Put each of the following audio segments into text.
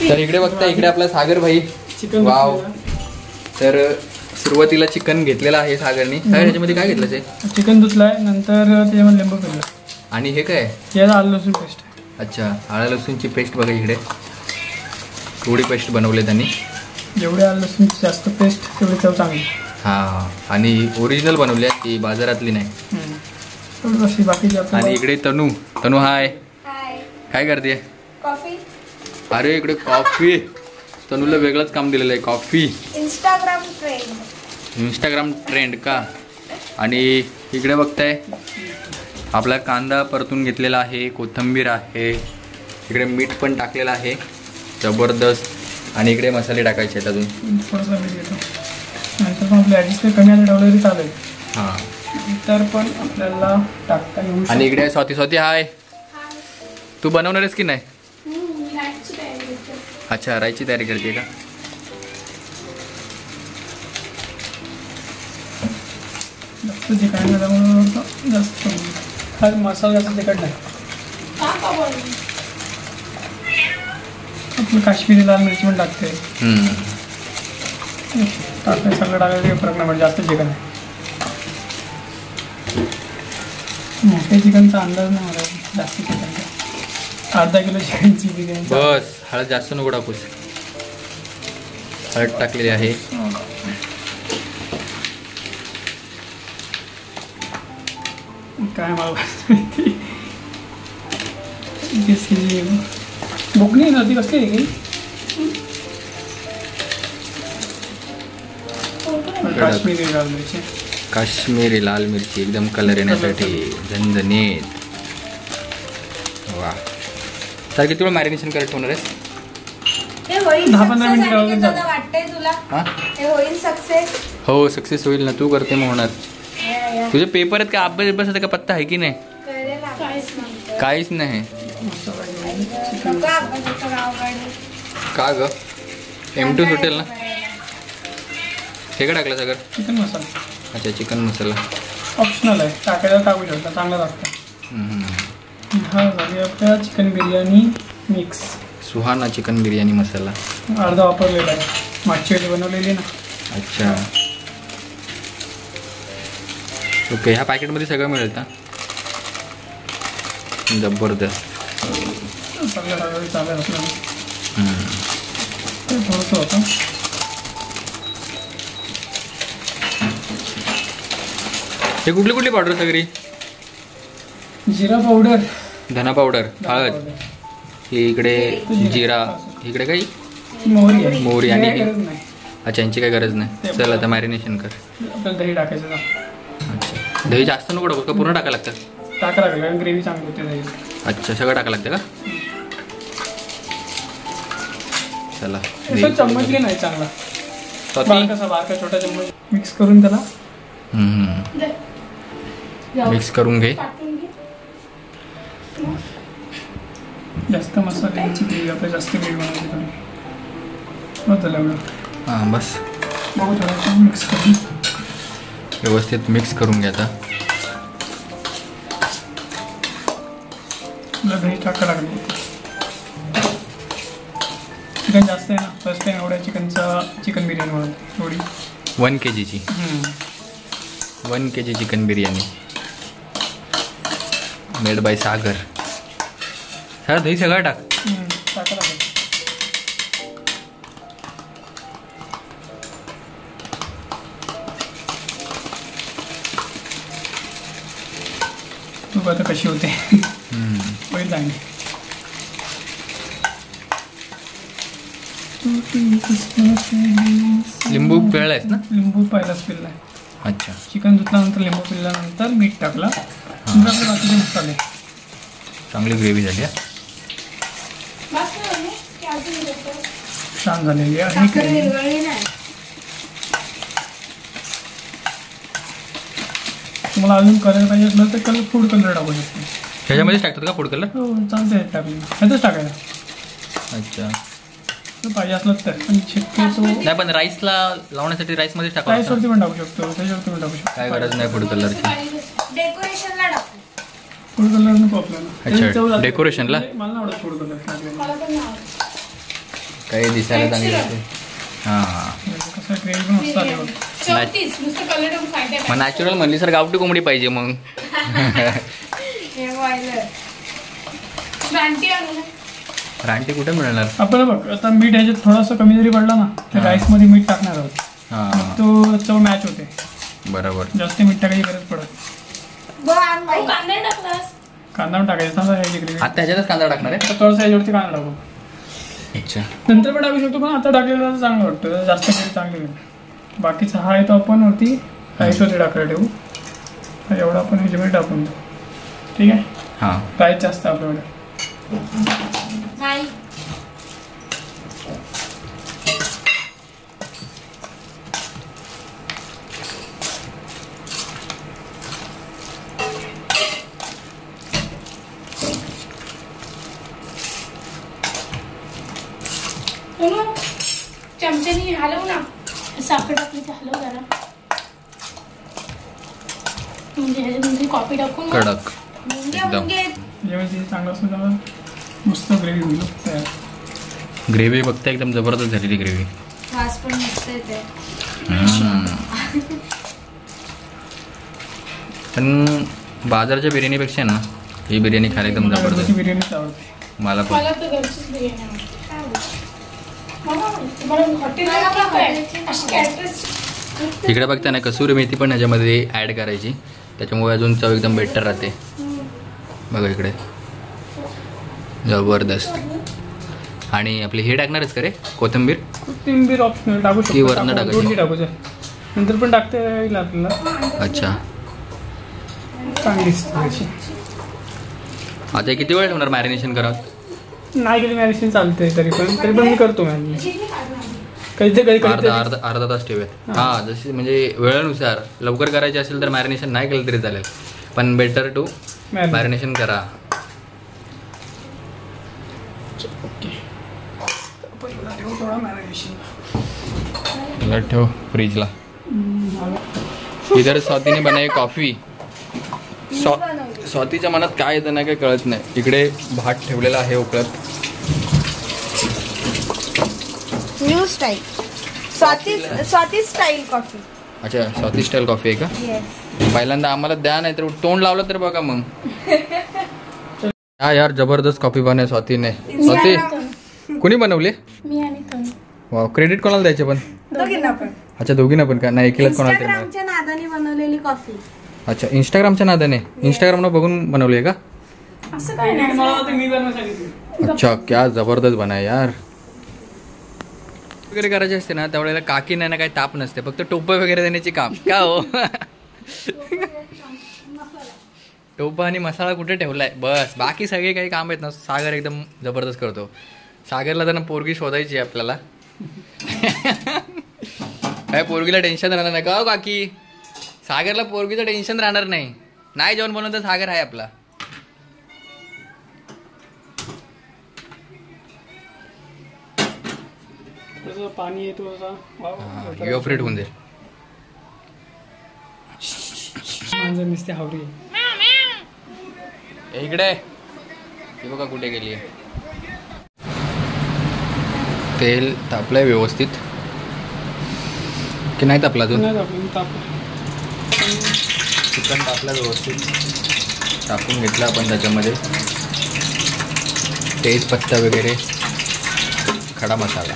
तर इकडे बघता, इकडे आपला सागर भाई चिकन. वाव. तर सुरुवातीला चिकन घेतलेलं आहे सागरनी. सागर ह्याच्यामध्ये काय घेतलं ते? चिकन धुतलाय, नंतर त्याच्यामध्ये लिंबू पिळलं. आणि हे काय? याला आलं लसूण पेस्ट. अच्छा, आलं लसूणची पेस्ट बघा इकडे. थोडी पेस्ट बनवली त्यांनी. जेवढे आलं लसूण जास्त पेस्ट तेवढी चव चांगली. हां, आणि ओरिजिनल बनवली आहे ती, बाजारातली नाही. बाकीची. आणि इकडे तनू. तनू हाय. काय करते? कॉफी. अरे इकडे कॉफी. तनूला वेगळंच काम दिलेलं आहे, कॉफी. इंस्टाग्राम ट्रेंड का? आणि इकडे बघताय आपला कांदा परतून घेतलेला आहे, कोथिंबीर आहे, इकडे मीठ पण टाकलेलं आहे जबरदस्त. आणि इकडे मसाले टाकायचे आहेत अजून थोडंसं मीठ घेतो. नंतर पण आपल्या ॲडजस्ट कमी आलं ठेवलं चालेल. हां, तर पण आपल्याला टाकता येऊ. आणि इकडे स्वाती. स्वाती हाय. तू बनवणारच की नाही? अच्छा, राईची तयारी करते का? जास्त तिखट नाही, जास्त हा मसाला जास्त तिखट नाही. आपलं काश्मीरी लाल मिरची पण टाकते. टाकते सगळं टाकायचं काही फरक नाही, जास्त चिकन आहे. मोठ्या चिकनचा अंदाज नाही मला, जास्त चिकनचा. अर्धा किलो चिकनची बिर्याणी. बस, हळद जास्त नको टाकूस. हळद टाकलेली आहे. काय मला बुकणी नव्हती, कसली आहे की काश्मीरी लाल मिरची. काश्मीरी लाल मिरची एकदम कलर येण्यासाठी झणझणीत. वा. तर किती वेळ मॅरिनेशन करत होणार आहेस? 10-15 मिनिटं वाटतंय तुला? हे होईल सक्सेस? हो, सक्सेस होईल ना. तू करते मग होणार. तुझे पेपर आहेत का? अभ्यास का पत्ता आहे की नाही? काहीच नाही. का ग? M2 सुटेल ना? हे काय टाकलं सगळं? चिकन मसाला. अच्छा, चिकन मसाला ऑप्शनल आहे, टाकायला टाकू शकता, चांगलं लागतं. हा झाली आपल्या chicken biryani mix. Suhana chicken biryani masala अर्धा वापरलेला आहे, मागची वेळी बनवलेली ना. अच्छा, ओके. ह्या पॅकेटमध्ये सगळं मिळेल ना? जबरदस्त. सगळं टाकायला चालेल आपल्याला. ते थोडंसं होतं. हे कुठली कुठली पावडर सगळी? जिरा पावडर, धना पावडर, हळद, ही इकडे जिरा, इकडे काही मोहरी आहे. मोहरी आणि नाही. अच्छा, यांची काही गरज नाही. चल आता मॅरिनेशन कर. आपल्याला दही टाकायचं का? अच्छा, दही जास्त नको टाकू का? पूर्ण टाकायला लागतं? टाकायला लागेल, कारण ग्रेव्ही चांगली होते दही. अच्छा, सगळं टाकायला लागतं का? चला, चम्मच घे नाही चांगला, बारका छोटा चम्मच मिक्स करून त्याला मिक्स करून घे. जास्त मसाल्याची ग्रेव्ही, आपल्या जास्त ग्रेव्ही बनवायची थोडी. बस झालं एवढं. हां, बस. बघू थोडं मिक्स करून व्यवस्थित मिक्स करून घ्या. आता तुला दही टाका लागली. चिकन जास्त आहे ना, फर्स्ट टाइम एवढ्या चिकन बिर्याणी बनवते थोडी. 1 kg 1 kg chicken biryani made by Sagar. Sir दही सगळं टाक. टाका लागेल. तू आता कशी होते होईल चांगली. लिंबू पिळलायस ना? लिंबू पहिलाच पिळलाय. अच्छा, चिकन धुतल्यानंतर लिंबू पिळल्यानंतर मीठ टाकला. आपले बाकीचे मसाले. चांगली ग्रेव्ही झाली. छान झालेली आहे. तुम्हाला अजून कलर पाहिजे असलं तर कलर, फूड कलर टाकू शकतो. ह्याच्यामध्येच टाकतात का फूड कलर? हो, चालते टाकले, ह्यातच टाकायला. अच्छा, पाहिजे असलं तर. पण शक्यतो नाही, पण राईसला लावण्यासाठी राईस मध्ये टाकायचं. राईसवरती पण टाकू शकतो, त्याच्यावरती पण टाकू शकतो. काय गरज नाही फूड कलरची. डेकोरेशनला टाकू. फूड कलर नको आपल्याला. अच्छा, डेकोरेशनला मला आवडत फूड कलर टाकलेला. काही दिसायला चांगली होते. हां कसं ग्रेव्ही पण मस्त आली बघ. 34 नुसतं कलर टाकून फायदा मग नॅचरल म्हणली सर गावठी कोंबडी पाहिजे मग. हे बॉयलर. रानटी आणू ना. रानटी कुठे मिळणार? आपल्याला बघ आता मीठ ह्याच्यात थोडंसं कमी जरी पडलं ना तर राईसमध्ये मीठ टाकणार आहोत. हां मग तो चव मॅच होते. बरोबर. जास्त मीठ टाकायची गरज पडत. बघ आण बाई. तू कांदा टाकलास. कांदा पण टाकायचा चांगला ह्याची ग्रेव्ही. आता त्याच्यातच कांदा टाकणार आहे. तर थोडंसं याच्यावरती कांदा टाकू. अच्छा नंतर पण टाकू शकतो पण आता टाकलेलं तर चांगलं वाटतं. जास्त ग्रेव्ही चांगली होईल. बाकीचा हा आहे तो आपण वरती राईसवरती टाकायला ठेवू. एवढा आपण ह्याच्यामध्ये टाकून देऊ. ठीक आहे. हां राईस जास्त आपल्याकडे. नाही. चमच्यानी हलव ना. साखर टाकली तर हलव जरा. म्हणजे ह्याच्यामध्ये कॉफी टाकून ना. कडक मुंगे एकदम. मुंगे. जेव्हा चांगलं असं चांगलं मस्त ग्रेव्ही होईल तयार. ग्रेव्ही बघता एकदम जबरदस्त झालेली ग्रेव्ही. वास पण मस्त येते. पण बाजारच्या बिर्याणीपेक्षा ना ही बिर्याणी खायला एकदम मला घरची जबरदस्त. बिर्याणीच आवडते. मला पण मला तर घरचीच बिर्याणी आवडते. मला हॉटेल मला पण हॉटेलची अशी कॅटरस. इकडे बघता ना कसुरी मेथी पण ह्याच्यामध्ये ॲड करायची. त्याच्यामुळे अजून चव एकदम बेटर राहते. बघा इकडे जबरदस्त. आणि आपली हे टाकणारच का रे कोथिंबीर? कोथिंबीर ऑप्शनल टाकू ती शकतो. वरनं टाकायची. दोन्ही टाकूचं. नंतर पण टाकता येईल आपल्याला. अच्छा चांगली दिसते. आता हे किती वेळ ठेवणार मॅरिनेशन करत? नाही केली मॅरिनेशन चालते तरी पण मी करतो मॅरिनेशन. कधी अर्धा तास ठेवूयात. हां जशी म्हणजे वेळेनुसार लवकर करायची असेल तर मॅरिनेशन नाही केलं तरी चालेल. पण बेटर टू मॅरिनेशन करा. ठेव फ्रीजला. इधर स्वातीने बनाई कॉफी. स्वातीच्या मनात काय येतं ना काही कळत नाही. इकडे भात ठेवलेला आहे उकळत. New style. Swati style coffee. अच्छा स्वाती स्टाईल कॉफी आहे का? येस. पहिल्यांदा आम्हाला द्या नाही तर तोंड लावलं तर बघा मग. हा यार जबरदस्त कॉफी बनव स्वातीने. स्वाती कुणी बनवली? मी आणि तनु. वा क्रेडिट कोणाला द्यायचे पण? दोघींना पण. अच्छा दोघींना पण का? नाही एकीलाच कोणाला तरी नाही. इंस्टाग्रामच्या नादाने बनवलेली कॉफी. अच्छा इंस्टाग्रामच्या नादाने. इंस्टाग्रामला बघून बनवली आहे का? असं काय नाही. मला वाटतं मी बनवून सांगितलं. अच्छा क्या जबरदस्त बनाय यार. वगैरे करायचे असते ना त्यावेळेला काकी नाही ना काही ताप नसते. फक्त टोपं वगैरे देण्याची काम का हो. टोपा आणि मसाला कुठे ठेवलाय बस. बाकी सगळे काही काम आहेत ना सागर एकदम जबरदस्त करतो. सागरला तर ना पोरगी शोधायची आहे आपल्याला. काय पोरगीला टेन्शन राहणार नाही का हो काकी? सागरला पोरगीचं टेन्शन राहणार नाही. नाही जेवण बनवून तर सागर आहे आपला. पाणी येतो असा इव्हॅपोरेट होऊन जाईल. मांजर नुसते हावरी. इकडे हे बघा कुठे गेली. तेल तापलंय व्यवस्थित की नाही तापला अजून? चिकन तापलं व्यवस्थित. टाकून घेतलं आपण त्याच्यामध्ये तेजपत्ता वगैरे खडा मसाला.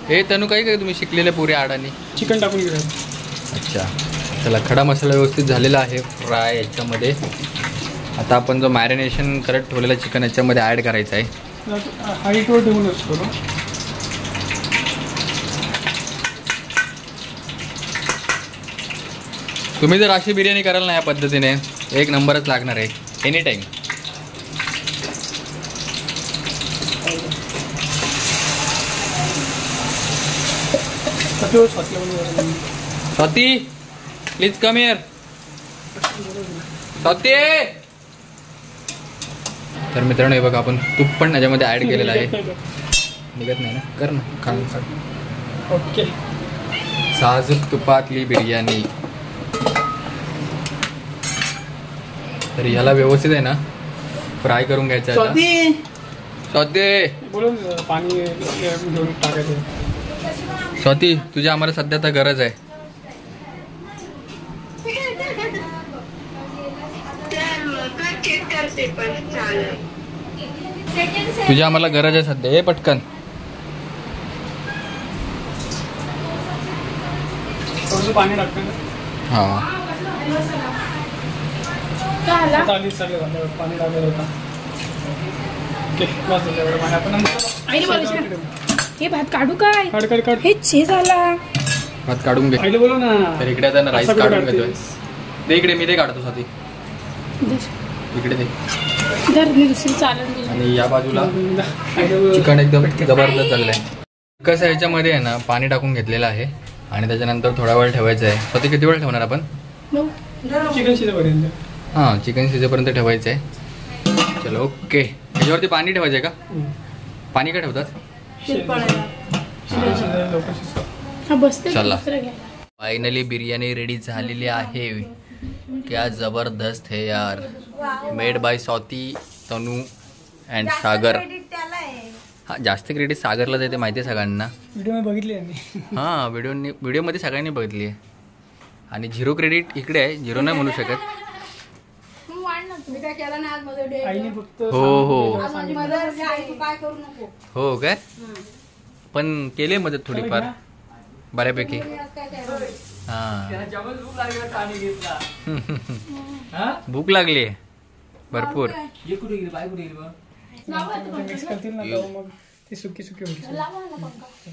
हे तनु काही काय तुम्ही शिकलेल्या पुरे आडानी चिकन टाकून घेऊया. अच्छा चला खडा मसाला व्यवस्थित झालेला आहे फ्राय याच्यामध्ये. आता आपण जो मॅरिनेशन करत ठेवलेला चिकन याच्यामध्ये ॲड करायचा आहे. हाईटवर ठेवून असतो. तुम्ही जर अशी बिर्याणी कराल ना या पद्धतीने एक नंबरच लागणार आहे any time. Swati please come here. Swati. तर मित्रांनो हे बघा आपण तूप पण याच्यामध्ये ॲड केलेलं आहे. निघत नाही ना? कर ना खाल. ओके. साजूक तुपातली बिर्याणी. तर याला व्यवस्थित आहे ना फ्राय करून घ्यायचं आहे आता. स्वाती बोलून पाणी घेऊन टाकायचं. स्वाती तुझी आम्हाला सध्या तर गरज आहे. तुझी आम्हाला गरज आहे सध्या. हे पटकन थोडंसं पाणी टाकतं ना. हा पाणी टाकायचं होता. ओके बस झालं एवढं पाणी. आपण आईने बोलायचं हे भात काढू काय काढ काढ काढ. हे चे झाला भात काढून घे. आईला बोलू ना. तर इकडे आता राईस असं काढून काढतेस? घेतोय. दे इकडे, मी ते काढतो स्वाती. इकडे दे. धर मी दुसरी चालून दिली. आणि या बाजूला आईला बोलू. चिकन एकदम जबरदस्त चाललंय. कसं ह्याच्यामध्ये आहे ना पाणी टाकून घेतलेलं आहे आणि त्याच्यानंतर थोडा वेळ ठेवायचं आहे. स्वाती किती वेळ ठेवणार आपण? चिकन शिजेपर्यंत. हां चिकन शिजेपर्यंत ठेवायचं आहे. चलो ओके. ह्याच्यावरती पाणी ठेवायचं आहे का? पाणी काय ठेवतात? चिकन शिजायला लवकर शिजतं. हा बसते चला. दुसरं घ्या. फायनली बिर्याणी रेडी झालेली आहे. क्या जबरदस्त है यार. Made by Swati, Tanu and सागर. त्याला आहे. हा जास्त क्रेडिट सागरला जाते माहिती आहे सगळ्यांना. व्हिडिओ मी बघितली यांनी. हां व्हिडिओमध्ये सगळ्यांनी बघितली आहे. आणि झिरो क्रेडिट इकडे आहे. झिरो नाही म्हणू शकत. मग वाढ ना तू. मी काय केला नाही आज मध्ये डे. आईने फक्त हो. आज माझी मदर आई तू काय करू नको. हो काय? पण केली मदत थोडीफार बऱ्यापैकी. मी आज काय केलं. हां भूक लागली आहे भरपूर. मिक्स करतील ना तेव्हा मग ती सुकी सुकी होईल.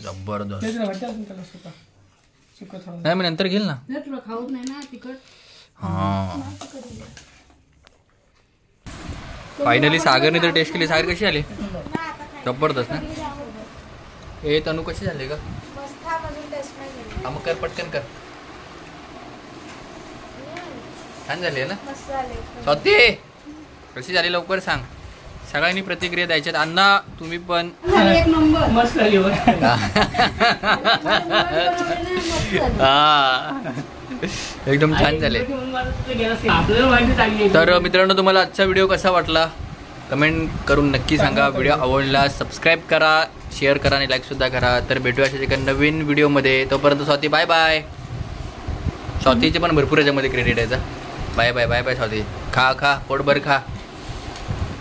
जबरदस्त. तेच ना वाटतं अजून त्याला सुका सुका थोडं. नाही मी नंतर घेईल ना. जर तुला खाऊच नाही ना तिखट. हां फायनली सागरने तर टेस्ट केली. सागर कशी आली? जबरदस्त ना. ए तनू कशी झाली का? मस्त हा अजून टेस्ट नाही झाली. हा मग कर पटकन कर. छान झाली आहे ना. मस्त झाले. स्वाती कशी झाली लवकर सांग. सगळ्यांनी प्रतिक्रिया द्यायच्यात. अण्णा तुम्ही पण. एक नंबर. मस्त झाली बघ. हा एकदम छान झाले. आपल्याला माहिती चांगली. तर मित्रांनो तुम्हाला आजचा व्हिडिओ कसा वाटला कमेंट करून नक्की सांगा. व्हिडिओ आवडला सबस्क्राईब करा, शेअर करा आणि लाईक सुद्धा करा. तर भेटूया अशाच एका नवीन व्हिडिओमध्ये. तोपर्यंत स्वाती बाय बाय. स्वातीचे पण भरपूर याच्यामध्ये क्रेडिट आहे. Bye bye bye bye Swati. खा खा पोटभर खा.